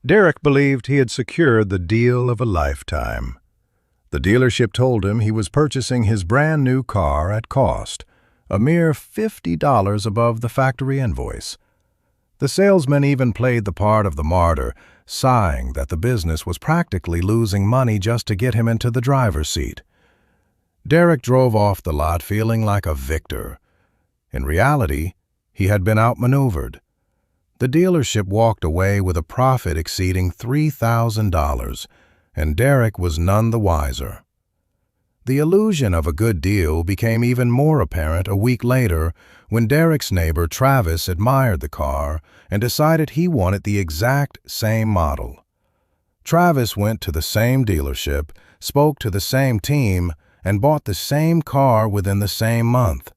Derek believed he had secured the deal of a lifetime. The dealership told him he was purchasing his brand new car at cost, a mere $50 above the factory invoice. The salesman even played the part of the martyr, sighing that the business was practically losing money just to get him into the driver's seat. Derek drove off the lot feeling like a victor. In reality, he had been outmaneuvered. The dealership walked away with a profit exceeding $3,000, and Derek was none the wiser. The illusion of a good deal became even more apparent a week later when Derek's neighbor Travis admired the car and decided he wanted the exact same model. Travis went to the same dealership, spoke to the same team, and bought the same car within the same month.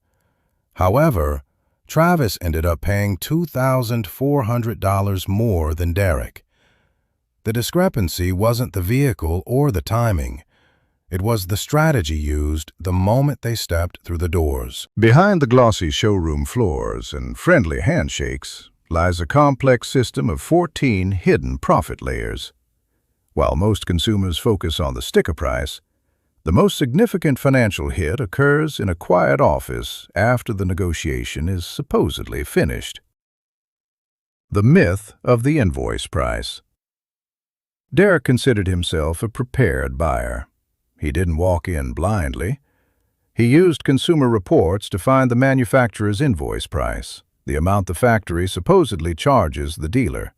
However, Travis ended up paying $2,400 more than Derek. The discrepancy wasn't the vehicle or the timing. It was the strategy used the moment they stepped through the doors. Behind the glossy showroom floors and friendly handshakes lies a complex system of 14 hidden profit layers. While most consumers focus on the sticker price, the most significant financial hit occurs in a quiet office after the negotiation is supposedly finished. The myth of the invoice price. Derek considered himself a prepared buyer. He didn't walk in blindly. He used Consumer Reports to find the manufacturer's invoice price, the amount the factory supposedly charges the dealer.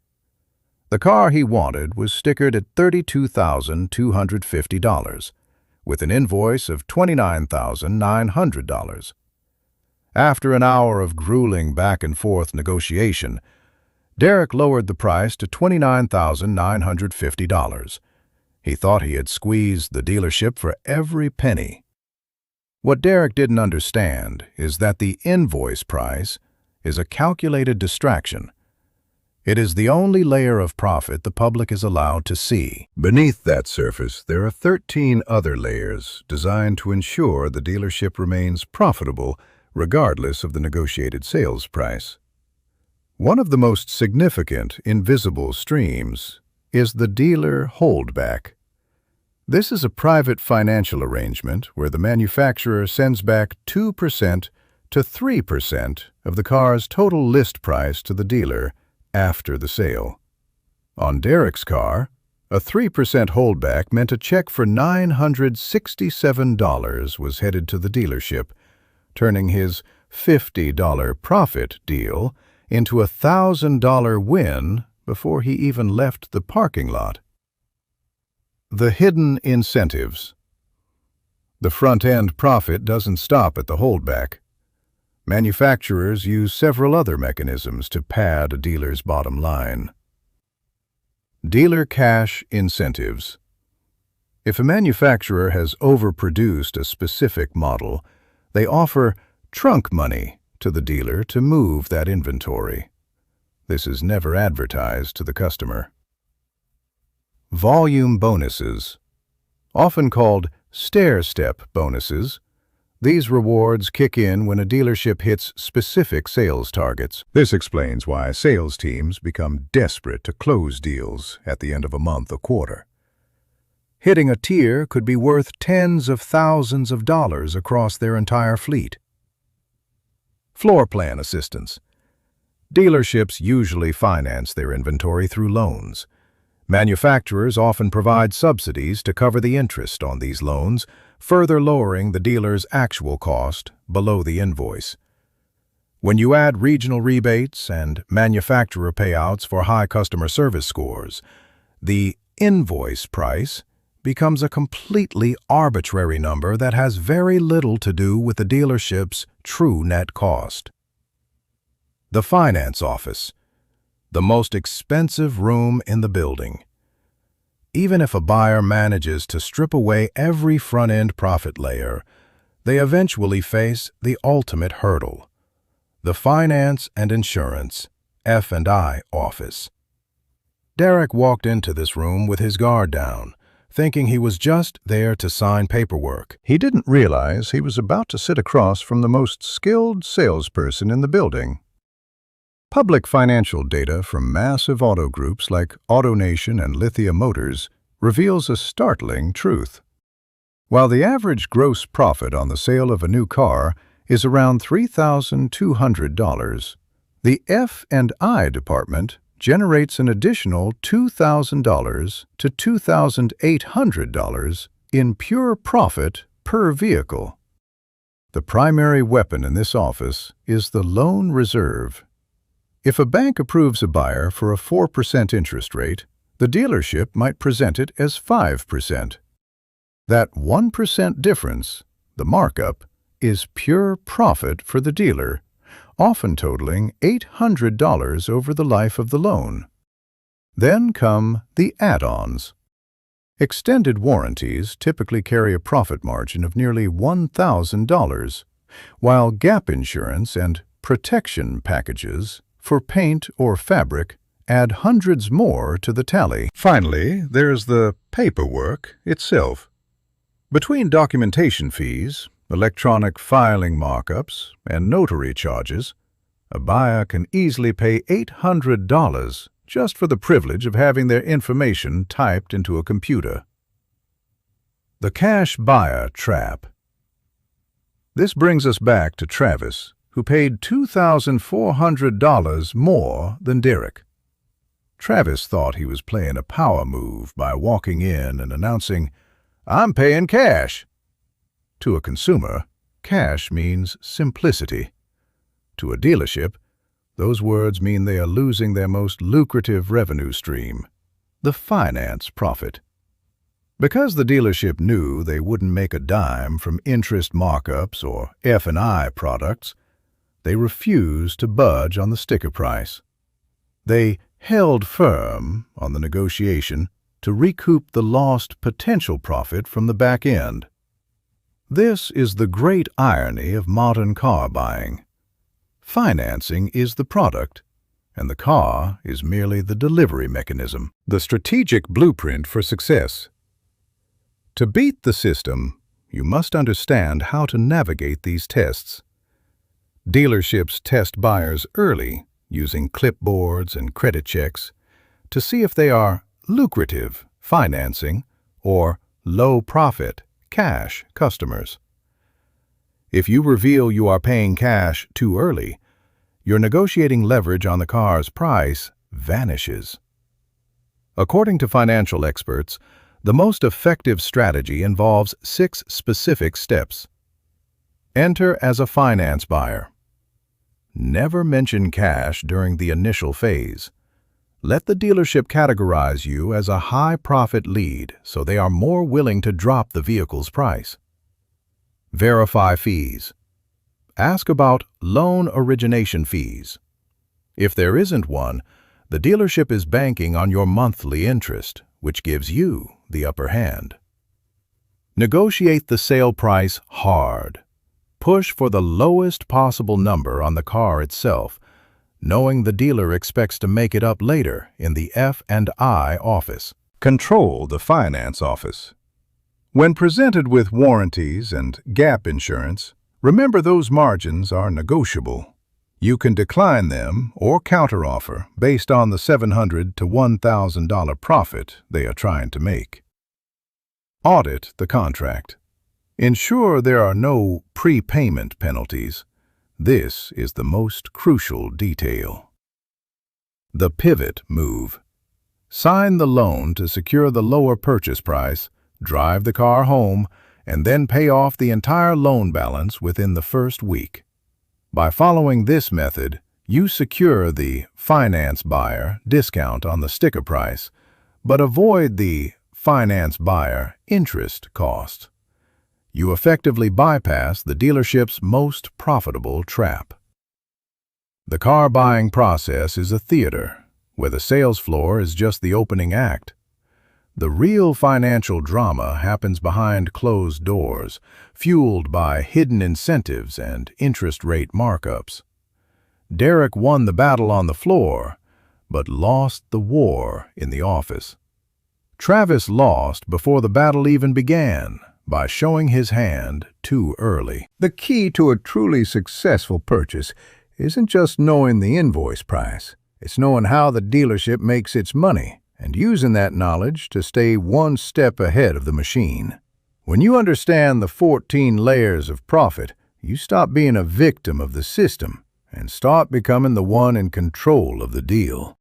The car he wanted was stickered at $32,250. with an invoice of $29,900. After an hour of grueling back-and-forth negotiation, Derek lowered the price to $29,950. He thought he had squeezed the dealership for every penny. What Derek didn't understand is that the invoice price is a calculated distraction. It is the only layer of profit the public is allowed to see. Beneath that surface, there are 13 other layers designed to ensure the dealership remains profitable regardless of the negotiated sales price. One of the most significant invisible streams is the dealer holdback. This is a private financial arrangement where the manufacturer sends back 2% to 3% of the car's total list price to the dealer after the sale. On Derek's car, a 3% holdback meant a check for $967 was headed to the dealership, turning his $50 profit deal into a $1,000 win before he even left the parking lot. The hidden incentives. The front-end profit doesn't stop at the holdback. Manufacturers use several other mechanisms to pad a dealer's bottom line. Dealer cash incentives. If a manufacturer has overproduced a specific model, they offer trunk money to the dealer to move that inventory. This is never advertised to the customer. Volume bonuses. Often called stair-step bonuses, these rewards kick in when a dealership hits specific sales targets. This explains why sales teams become desperate to close deals at the end of a month or quarter. Hitting a tier could be worth tens of thousands of dollars across their entire fleet. Floor plan assistance. Dealerships usually finance their inventory through loans. Manufacturers often provide subsidies to cover the interest on these loans, further lowering the dealer's actual cost below the invoice. When you add regional rebates and manufacturer payouts for high customer service scores, the invoice price becomes a completely arbitrary number that has very little to do with the dealership's true net cost. The finance office, the most expensive room in the building. Even if a buyer manages to strip away every front-end profit layer, they eventually face the ultimate hurdle, the finance and insurance F&I office. Derek walked into this room with his guard down, thinking he was just there to sign paperwork. He didn't realize he was about to sit across from the most skilled salesperson in the building. Public financial data from massive auto groups like AutoNation and Lithia Motors reveals a startling truth. While the average gross profit on the sale of a new car is around $3,200, the F&I department generates an additional $2,000 to $2,800 in pure profit per vehicle. The primary weapon in this office is the loan reserve. If a bank approves a buyer for a 4% interest rate, the dealership might present it as 5%. That 1% difference, the markup, is pure profit for the dealer, often totaling $800 over the life of the loan. Then come the add-ons. Extended warranties typically carry a profit margin of nearly $1,000, while gap insurance and protection packages for paint or fabric add hundreds more to the tally. Finally, there's the paperwork itself. Between documentation fees, electronic filing markups, and notary charges, a buyer can easily pay $800 just for the privilege of having their information typed into a computer. The cash buyer trap. This brings us back to Travis, who paid $2,400 more than Derek. Travis thought he was playing a power move by walking in and announcing, "I'm paying cash." To a consumer, cash means simplicity. To a dealership, those words mean they are losing their most lucrative revenue stream, the finance profit. Because the dealership knew they wouldn't make a dime from interest markups or F&I products, they refused to budge on the sticker price. They held firm on the negotiation to recoup the lost potential profit from the back end. This is the great irony of modern car buying. Financing is the product, and the car is merely the delivery mechanism. The strategic blueprint for success. To beat the system, you must understand how to navigate these tests. Dealerships test buyers early using clipboards and credit checks to see if they are lucrative financing or low-profit cash customers. If you reveal you are paying cash too early, your negotiating leverage on the car's price vanishes. According to financial experts, the most effective strategy involves 6 specific steps. Enter as a finance buyer. Never mention cash during the initial phase. Let the dealership categorize you as a high-profit lead so they are more willing to drop the vehicle's price. Verify fees. Ask about loan origination fees. If there isn't one, the dealership is banking on your monthly interest, which gives you the upper hand. Negotiate the sale price hard. Push for the lowest possible number on the car itself, knowing the dealer expects to make it up later in the F&I office. Control the finance office. When presented with warranties and gap insurance, remember those margins are negotiable. You can decline them or counteroffer based on the $700 to $1,000 profit they are trying to make. Audit the contract. Ensure there are no prepayment penalties. This is the most crucial detail. The pivot move. Sign the loan to secure the lower purchase price, drive the car home, and then pay off the entire loan balance within the first week. By following this method, you secure the finance buyer discount on the sticker price, but avoid the finance buyer interest cost. You effectively bypass the dealership's most profitable trap. The car buying process is a theater, where the sales floor is just the opening act. The real financial drama happens behind closed doors, fueled by hidden incentives and interest rate markups. Derek won the battle on the floor, but lost the war in the office. Travis lost before the battle even began by showing his hand too early. The key to a truly successful purchase isn't just knowing the invoice price. It's knowing how the dealership makes its money and using that knowledge to stay one step ahead of the machine. When you understand the 14 layers of profit, you stop being a victim of the system and start becoming the one in control of the deal.